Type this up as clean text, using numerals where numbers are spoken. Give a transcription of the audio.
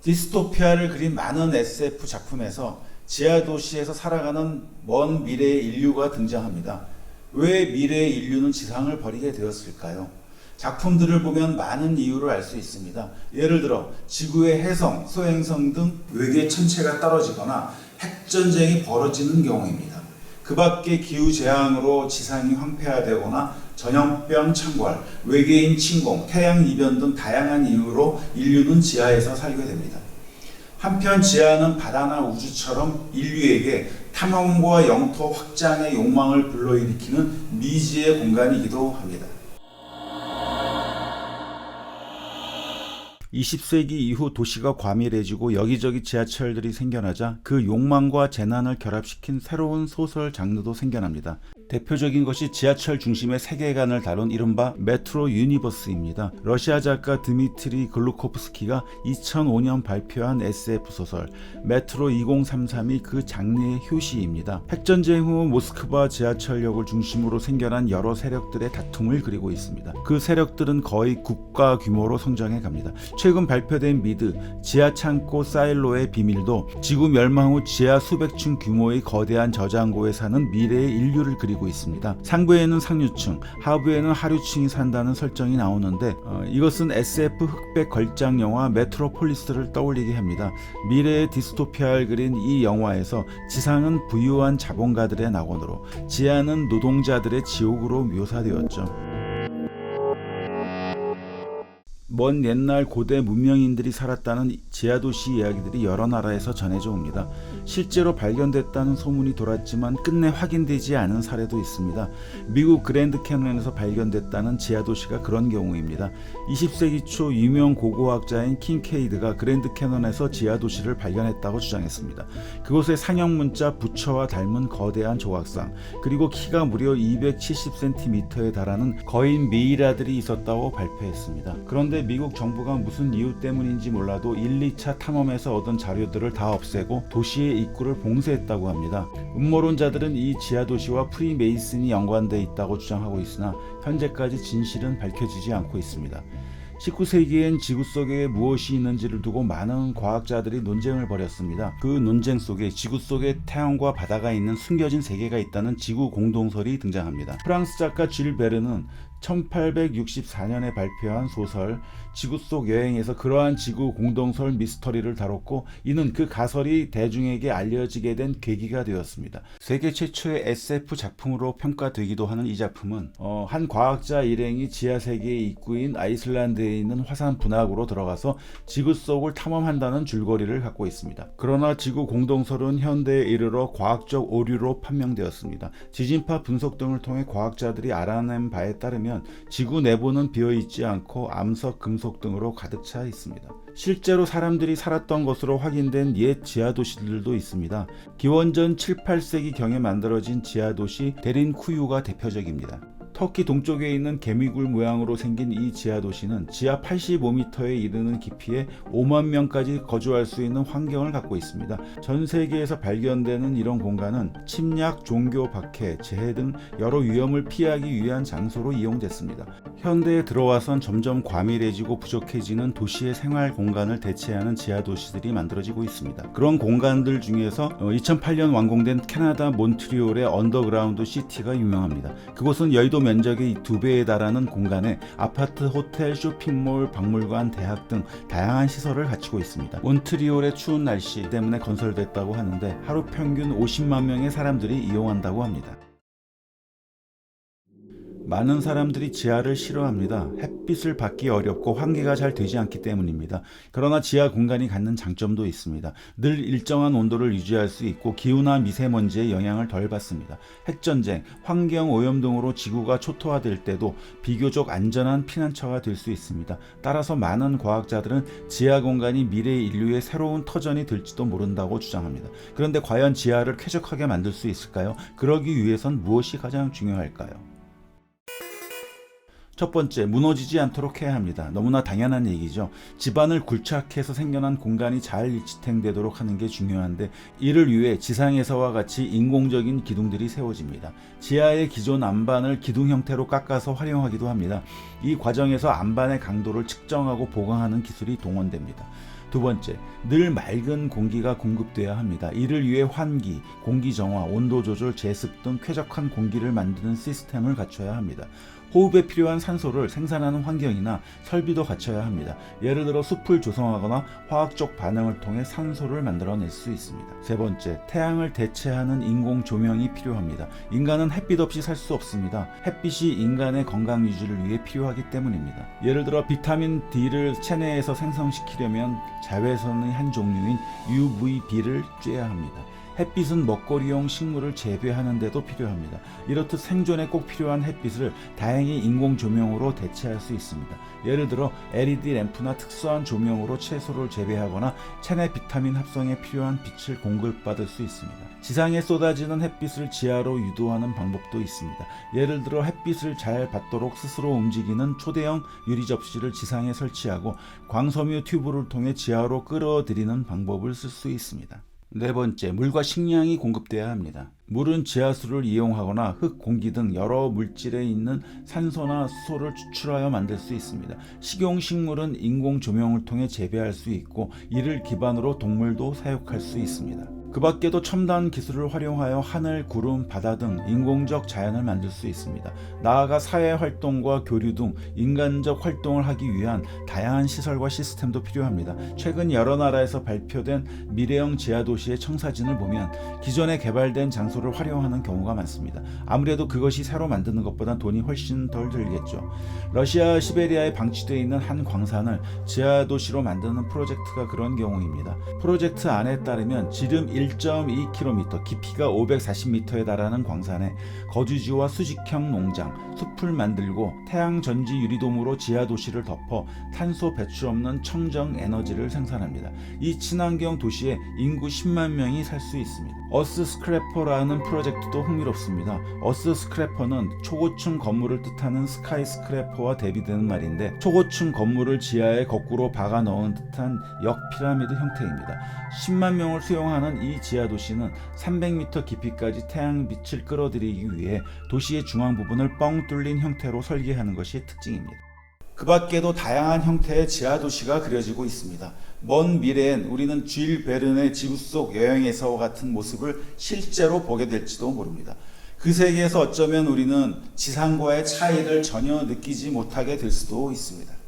디스토피아를 그린 많은 SF 작품에서 지하 도시에서 살아가는 먼 미래의 인류가 등장합니다. 왜 미래의 인류는 지상을 버리게 되었을까요? 작품들을 보면 많은 이유를 알 수 있습니다. 예를 들어 지구의 해성, 소행성 등 외계 천체가 떨어지거나 핵전쟁이 벌어지는 경우입니다. 그 밖에 기후재앙으로 지상이 황폐화되거나 전염병 창궐, 외계인 침공, 태양 이변 등 다양한 이유로 인류는 지하에서 살게 됩니다. 한편 지하는 바다나 우주처럼 인류에게 탐험과 영토 확장의 욕망을 불러일으키는 미지의 공간이기도 합니다. 20세기 이후 도시가 과밀해지고 여기저기 지하철들이 생겨나자 그 욕망과 재난을 결합시킨 새로운 소설 장르도 생겨납니다. 대표적인 것이 지하철 중심의 세계관을 다룬 이른바 메트로 유니버스입니다. 러시아 작가 드미트리 글루코프스키가 2005년 발표한 SF 소설 메트로 2033이 그 장르의 효시입니다. 핵전쟁 후 모스크바 지하철역을 중심으로 생겨난 여러 세력들의 다툼을 그리고 있습니다. 그 세력들은 거의 국가 규모로 성장해 갑니다. 최근 발표된 미드 지하창고 사일로의 비밀도 지구 멸망 후 지하 수백 층 규모의 거대한 저장고에 사는 미래의 인류를 그리고 있습니다. 상부에는 상류층, 하부에는 하류층이 산다는 설정이 나오는데 이것은 SF 흑백 걸작 영화 메트로폴리스를 떠올리게 합니다. 미래의 디스토피아를 그린 이 영화에서 지상은 부유한 자본가들의 낙원으로 지하는 노동자들의 지옥으로 묘사되었죠. 먼 옛날 고대 문명인들이 살았다는 지하도시 이야기들이 여러 나라에서 전해져 옵니다. 실제로 발견됐다는 소문이 돌았지만 끝내 확인되지 않은 사례도 있습니다. 미국 그랜드 캐년에서 발견됐다는 지하도시가 그런 경우입니다. 20세기 초 유명 고고학자인 킹케이드가 그랜드 캐년에서 지하도시를 발견했다고 주장했습니다. 그곳에 상형 문자 부처와 닮은 거대한 조각상, 그리고 키가 무려 270cm에 달하는 거인 미이라들이 있었다고 발표했습니다. 그런데 미국 정부가 무슨 이유 때문인지 몰라도 1, 2차 탐험에서 얻은 자료들을 다 없애고 도시의 입구를 봉쇄했다고 합니다. 음모론자들은 이 지하도시와 프리메이슨이 연관돼 있다고 주장하고 있으나 현재까지 진실은 밝혀지지 않고 있습니다. 19세기엔 지구 속에 무엇이 있는지를 두고 많은 과학자들이 논쟁을 벌였습니다. 그 논쟁 속에 지구 속에 태양과 바다가 있는 숨겨진 세계가 있다는 지구 공동설이 등장합니다. 프랑스 작가 줄 베르는 1864년에 발표한 소설 지구 속 여행에서 그러한 지구 공동설 미스터리를 다뤘고 이는 그 가설이 대중에게 알려지게 된 계기가 되었습니다. 세계 최초의 SF 작품으로 평가되기도 하는 이 작품은 한 과학자 일행이 지하 세계의 입구인 아이슬란드에 있는 화산 분화구로 들어가서 지구 속을 탐험한다는 줄거리를 갖고 있습니다. 그러나 지구 공동설은 현대에 이르러 과학적 오류로 판명되었습니다. 지진파 분석 등을 통해 과학자들이 알아낸 바에 따르면 지구 내부는 비어있지 않고 암석, 금속 등으로 가득 차 있습니다. 실제로 사람들이 살았던 것으로 확인된 옛 지하도시들도 있습니다. 기원전 7, 8세기경에 만들어진 지하도시 데린쿠유가 대표적입니다. 터키 동쪽에 있는 개미굴 모양으로 생긴 이 지하도시는 지하 85m에 이르는 깊이에 5만 명까지 거주할 수 있는 환경을 갖고 있습니다. 전 세계에서 발견되는 이런 공간은 침략, 종교 박해, 재해 등 여러 위험을 피하기 위한 장소로 이용됐습니다. 현대에 들어와선 점점 과밀해지고 부족해지는 도시의 생활 공간을 대체하는 지하도시들이 만들어지고 있습니다. 그런 공간들 중에서 2008년 완공된 캐나다 몬트리올의 언더그라운드 시티가 유명합니다. 그곳은 여의도 면적의 2배에 달하는 공간에 아파트, 호텔, 쇼핑몰, 박물관, 대학 등 다양한 시설을 갖추고 있습니다. 몬트리올의 추운 날씨 때문에 건설됐다고 하는데 하루 평균 50만 명의 사람들이 이용한다고 합니다. 많은 사람들이 지하를 싫어합니다. 햇빛을 받기 어렵고 환기가 잘 되지 않기 때문입니다. 그러나 지하 공간이 갖는 장점도 있습니다. 늘 일정한 온도를 유지할 수 있고 기후나 미세먼지의 영향을 덜 받습니다. 핵전쟁, 환경 오염 등으로 지구가 초토화될 때도 비교적 안전한 피난처가 될 수 있습니다. 따라서 많은 과학자들은 지하 공간이 미래 인류의 새로운 터전이 될지도 모른다고 주장합니다. 그런데 과연 지하를 쾌적하게 만들 수 있을까요? 그러기 위해선 무엇이 가장 중요할까요? 첫 번째, 무너지지 않도록 해야 합니다. 너무나 당연한 얘기죠. 집안을 굴착해서 생겨난 공간이 잘 지탱되도록 하는 게 중요한데 이를 위해 지상에서와 같이 인공적인 기둥들이 세워집니다. 지하의 기존 안반을 기둥 형태로 깎아서 활용하기도 합니다. 이 과정에서 안반의 강도를 측정하고 보강하는 기술이 동원됩니다. 두 번째, 늘 맑은 공기가 공급돼야 합니다. 이를 위해 환기, 공기 정화, 온도 조절, 제습 등 쾌적한 공기를 만드는 시스템을 갖춰야 합니다. 호흡에 필요한 산소를 생산하는 환경이나 설비도 갖춰야 합니다. 예를 들어 숲을 조성하거나 화학적 반응을 통해 산소를 만들어낼 수 있습니다. 세 번째, 태양을 대체하는 인공 조명이 필요합니다. 인간은 햇빛 없이 살 수 없습니다. 햇빛이 인간의 건강 유지를 위해 필요하기 때문입니다. 예를 들어 비타민 D를 체내에서 생성시키려면 자외선의 한 종류인 UVB를 쬐야 합니다. 햇빛은 먹거리용 식물을 재배하는 데도 필요합니다. 이렇듯 생존에 꼭 필요한 햇빛을 다행히 인공 조명으로 대체할 수 있습니다. 예를 들어 LED 램프나 특수한 조명으로 채소를 재배하거나 체내 비타민 합성에 필요한 빛을 공급받을 수 있습니다. 지상에 쏟아지는 햇빛을 지하로 유도하는 방법도 있습니다. 예를 들어 햇빛을 잘 받도록 스스로 움직이는 초대형 유리 접시를 지상에 설치하고 광섬유 튜브를 통해 지하로 끌어들이는 방법을 쓸 수 있습니다. 네 번째, 물과 식량이 공급돼야 합니다. 물은 지하수를 이용하거나 흙, 공기 등 여러 물질에 있는 산소나 수소를 추출하여 만들 수 있습니다. 식용식물은 인공 조명을 통해 재배할 수 있고 이를 기반으로 동물도 사육할 수 있습니다. 그 밖에도 첨단 기술을 활용하여 하늘, 구름, 바다 등 인공적 자연을 만들 수 있습니다. 나아가 사회활동과 교류 등 인간적 활동을 하기 위한 다양한 시설과 시스템도 필요합니다. 최근 여러 나라에서 발표된 미래형 지하도시의 청사진을 보면 기존에 개발된 장소를 활용하는 경우가 많습니다. 아무래도 그것이 새로 만드는 것보다 돈이 훨씬 덜 들겠죠. 러시아 시베리아에 방치되어 있는 한 광산을 지하도시로 만드는 프로젝트가 그런 경우입니다. 프로젝트 안에 따르면 지름 1.2km, 깊이가 540m에 달하는 광산에 거주지와 수직형 농장, 숲을 만들고 태양전지 유리돔으로 지하도시를 덮어 탄소 배출 없는 청정 에너지를 생산합니다. 이 친환경 도시에 인구 10만 명이 살 수 있습니다. 어스 스크래퍼라는 프로젝트도 흥미롭습니다. 어스 스크래퍼는 초고층 건물을 뜻하는 스카이 스크래퍼와 대비되는 말인데 초고층 건물을 지하에 거꾸로 박아 넣은 듯한 역 피라미드 형태입니다. 10만 명을 수용하는 이 지하도시는 300m 깊이까지 태양빛을 끌어들이기 위해 도시의 중앙 부분을 뻥 뚫린 형태로 설계하는 것이 특징입니다. 그 밖에도 다양한 형태의 지하도시가 그려지고 있습니다. 먼 미래엔 우리는 쥘 베른의 지구 속 여행에서와 같은 모습을 실제로 보게 될지도 모릅니다. 그 세계에서 어쩌면 우리는 지상과의 차이를 전혀 느끼지 못하게 될 수도 있습니다.